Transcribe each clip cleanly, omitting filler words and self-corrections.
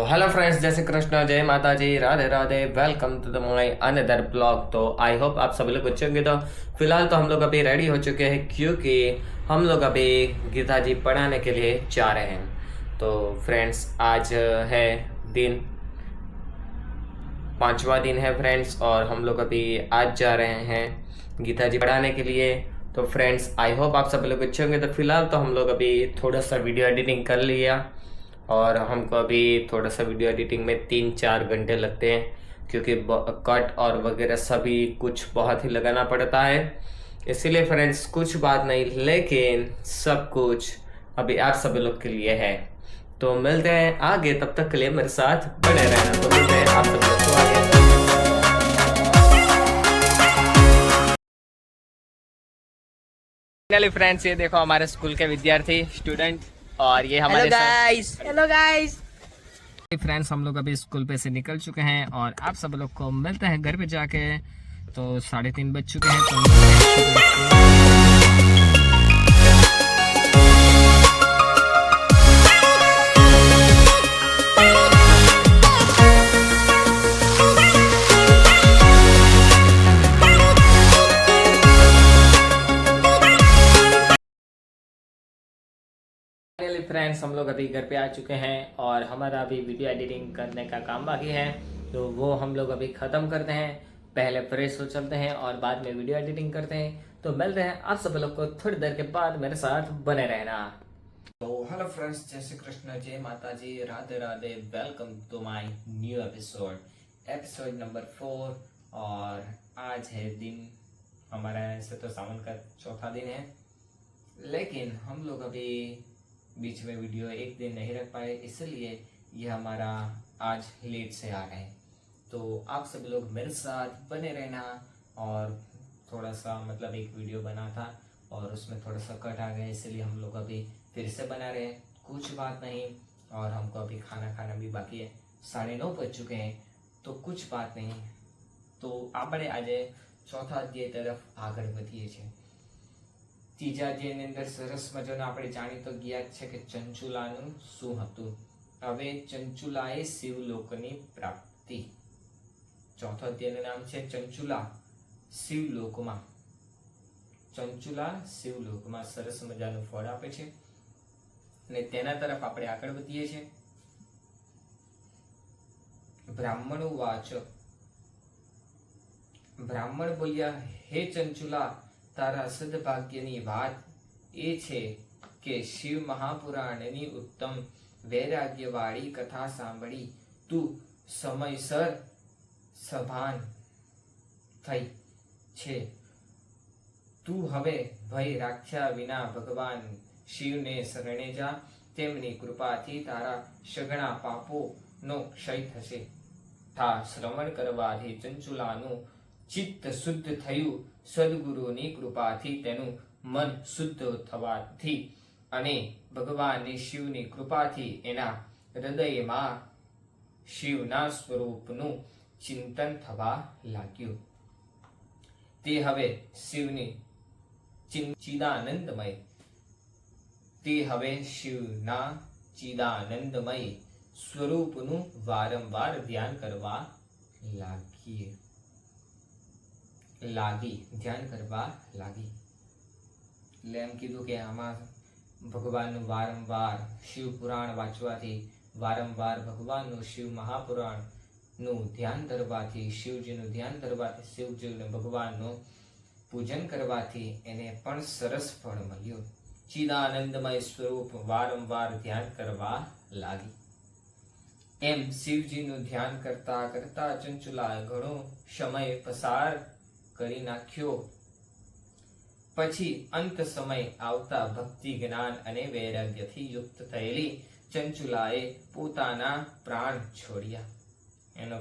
Hello friends, जय श्री कृष्ण, जय माता जी, Radhe Radhe. Welcome to the my another blog. तो आई होप आप सभी लोग अच्छे होंगे। तो फिलहाल तो हम लोग अभी रेडी हो चुके हैं क्योंकि हम लोग अभी गीता जी पढ़ाने के लिए जा रहे हैं। तो फ्रेंड्स, आज है दिन 5वां दिन है फ्रेंड्स, और हम लोग अभी आज जा रहे हैं गीता जी पढ़ाने के लिए। तो फ्रेंड्स, आई होप आप सभी लोग अच्छे होंगे। तो फिलहाल तो हम लोग अभी थोड़ा सा वीडियो एडिटिंग कर लिया, और हमको अभी थोड़ा सा वीडियो एडिटिंग में 3-4 घंटे लगते हैं क्योंकि कट और वगैरह सभी कुछ बहुत ही लगाना पड़ता है। इसीलिए फ्रेंड्स, कुछ बात नहीं, लेकिन सब कुछ अभी आप सभी लोग के लिए है। तो मिलते हैं आगे, तब तक के लिए मेरे साथ बने रहना। तो मिलते हैं आप सभी लोग को आगे। फाइनली फ्रेंड्स, ये देखो हमारे स्कूल के विद्यार्थी स्टूडेंट, और ये हमारे हेलो गाइस। फ्रेंड्स, हम लोग अभी स्कूल पे से निकल चुके हैं और आप सब लोग को मिलते हैं घर पे जाके। तो 3:30 बज चुके हैं। तो फ्रेंड्स, हम लोग अभी घर पे आ चुके हैं और हमारा अभी वीडियो एडिटिंग करने का काम बाकी है। तो वो हम लोग अभी ख़त्म करते हैं। पहले फ्रेश हो चलते हैं और बाद में वीडियो एडिटिंग करते हैं। तो मिलते हैं आप सब लोग को थोड़ी देर के बाद, मेरे साथ बने रहना। तो हेलो फ्रेंड्स, जय श्री कृष्ण, जय माता जी, Radhe Radhe. Welcome to my new episode number 4। और आज है दिन हमारा, ऐसे तो सावन का चौथा दिन है, लेकिन हम लोग अभी बीच में वीडियो एक दिन नहीं रख पाए, इसलिए ये हमारा आज लेट से आ रहे हैं। तो आप सब लोग मेरे साथ बने रहना। और थोड़ा सा मतलब एक वीडियो बना था और उसमें थोड़ा सा कट आ गया, इसलिए हम लोग अभी फिर से बना रहे हैं। कुछ बात नहीं, और हमको अभी खाना भी बाकी है। 9:30 बज चुके हैं, तो कुछ बात नहीं। तो આપણે આજે ચોથા અધ્યાય તરફ આગળ વધીએ છીએ। ત્રીજા અધ્યાયની અંદર સરસ મજાનો આપણે જાણી તો ગયા છે કે ચંચુલાનું શું હતું। હવે ચંચુલાએ શિવલોકની પ્રાપ્તિ। ચોથો અધ્યાયનું નામ છે ચંચુલા શિવલોકમાં। ચંચુલા શિવલોકમાં સરસ મજાનું ફળ આપે છે અને તેના તરફ આપણે આગળ વધીએ છીએ। બ્રાહ્મણો વાચ। બ્રાહ્મણ બોલ્યા, હે ચંચુલા, તારા સદભાગ્યની વાત એ છે કે શિવ મહાપુરાણની ઉત્તમ વૈરાગ્યવાળી કથા સાંભળી તું સમયસર સભાન થઈ છે। તું હવે ભય રાખ્યા વિના ભગવાન શિવને શરણે જા। તેમની કૃપાથી તારા સઘળા પાપોનો ક્ષય થશે। આ શ્રવણ કરવાથી ચંચુલાનું ચિત્ત શુદ્ધ થયું। સદગુરુની કૃપાથી તેનું મન શુદ્ધ થવાથી અને ભગવાનની શિવની કૃપાથી એના હૃદયમાં શિવના સ્વરૂપનું ચિંતન થવા લાગ્યું। તે હવે શિવની ચિદાનંદમય સ્વરૂપનું વારંવાર ધ્યાન કરવા ધ્યાન કરવા લાગી। એટલે એમ કીધું કે આમાં ભગવાનનું વારંવાર શિવ પુરાણ વાંચવાથી, વારંવાર ભગવાનનું શિવ મહાપુરાણનું ધ્યાન કરવાથી, શિવજીનું ધ્યાન કરવાથી, શિવજીનું ભગવાનનું પૂજન કરવાથી એને પણ સરસ ફળ મળ્યું। ચિદાનંદમય સ્વરૂપ વારંવાર ध्यान કરવા લાગી। એમ શિવજીનું ધ્યાન કરતા કરતા ચંચુલાએ ઘણો સમય પસાર કરી નાખ્યો। પછી અંત સમય આવતા ભક્તિ, જ્ઞાન અને વૈરાગ્યથી યુક્ત થયેલી ચંચુલાએ પોતાના પ્રાણ છોડ્યા। એનો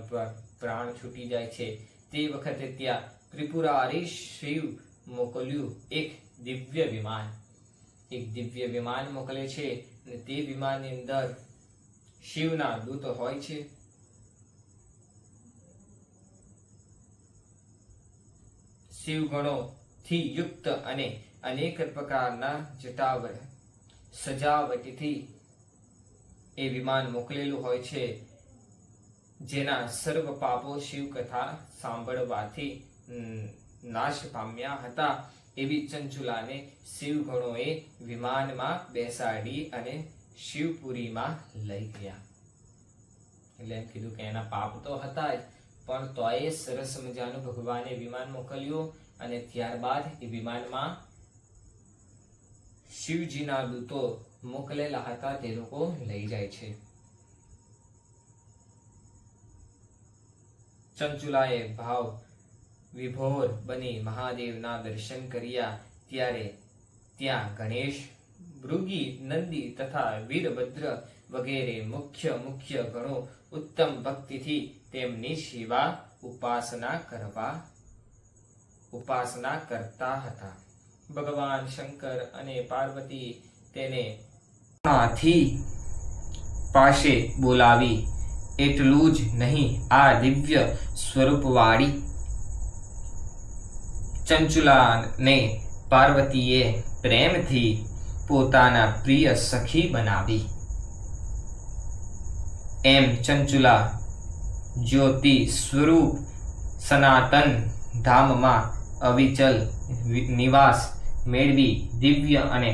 પ્રાણ છૂટી જાય છે। તે વખતે ત્યાં ત્રિપુરારી શિવ મોકલ્યું એક દિવ્ય વિમાન મોકલે છે અને તે વિમાનની અંદર શિવના દૂત હોય છે। શિવગણો થી યુક્ત અને અનેક પ્રકારના સજાવટથી એ વિમાન મોકલેલું હોય છે। જેના સર્વ પાપો શિવ કથા સાંભળવાથી નાશ પામ્યા હતા એવી ચંચુલાને શિવ ગણોએ વિમાનમાં બેસાડી અને શિવપુરીમાં લઈ ગયા. એટલે એમ કીધું કે એના પાપ તો હતા જ, પણ તોય સરસ મજાનું ભગવાને વિમાન મોકલ્યું અને ત્યારબાદ એ વિમાનમાં શિવજીના દૂતો મોકલેલા હતા તે લોકો લઈ જાય છે. ચંચુલાએ ભાવ વિભોર બની મહાદેવના દર્શન કર્યા ત્યારે ત્યાં ગણેશ, ભૃગી, નંદી તથા વીરભદ્ર વગેરે મુખ્ય ગણો ઉત્તમ ભક્તિથી તેમની સેવા ઉપાસના કરતા હતા. ભગવાન શંકર અને પાર્વતી તેને પાસે બોલાવી એટલું જ નહીં, આ દિવ્ય સ્વરૂપવાળી ચંચુલાને પાર્વતીએ પ્રેમથી પોતાના પ્રિય સખી બનાવી. એમ ચંચુલા જ્યોતિ સ્વરૂપ સનાતન ધામમાં અવિચલ નિવાસ મેળવી દિવ્ય અને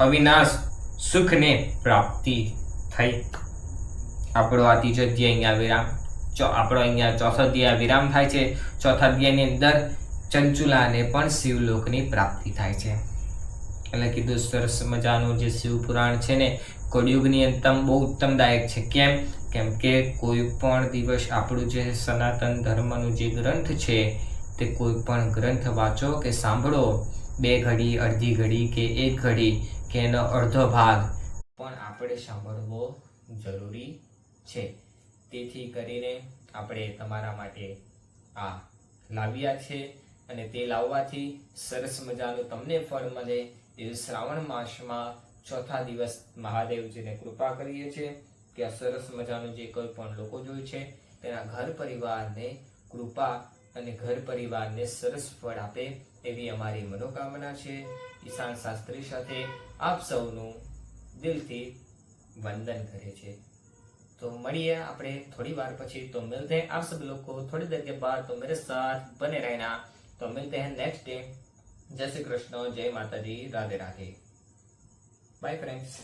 અવિનાશ સુખને પ્રાપ્તિ થઈ. આપણો આ ત્રીજો અધ્યાય અહીંયા ચોથો અધ્યાય વિરામ થાય છે. ચોથા અધ્યાયની અંદર ચંચુલાને પણ શિવલોકની પ્રાપ્તિ થાય છે. એટલે કીધું સરસ મજાનું જે શિવ પુરાણ છે ને, કળિયુગની અંતમ બહુ ઉત્તમદાયક છે. કેમ કે કોઈ પણ દિવસ આપણું જે સનાતન ધર્મનું જે ગ્રંથ છે તે કોઈ પણ ગ્રંથ વાંચો કે સાંભળો, 2 ઘડી, અડધી ઘડી કે 1 ઘડી કે એનો અડધો ભાગ પણ આપણે સાંભળવો જરૂરી છે. તેથી કરીને આપણે તમારા માટે આ લાવ્યા છે અને તે લાવવાથી સરસ મજાનું તમને ફળ મળે એ શ્રાવણ માસમાં ચોથા દિવસ મહાદેવજીને કૃપા કરીએ છીએ કે આ સરસ મજાનું જે કોઈ પણ લોકો જોયું છે તેના ઘર પરિવારને કૃપા અને ઘર પરિવારને સરસ ફળ આપે એવી અમારી મનોકામના છે. ઈશાન શાસ્ત્રી સાથે આપ સૌનું દિલથી વંદન કરે છે. तो મળીએ આપણે थोड़ी बार પછી. तो मिलते हैं आप सब लोग को थोड़ी देर के बाद. तो मेरे साथ बने रहना. तो मिलते हैं नेक्स्ट डे. जय श्री कृष्ण, जय माता दी, राधे राधे. Bye friends.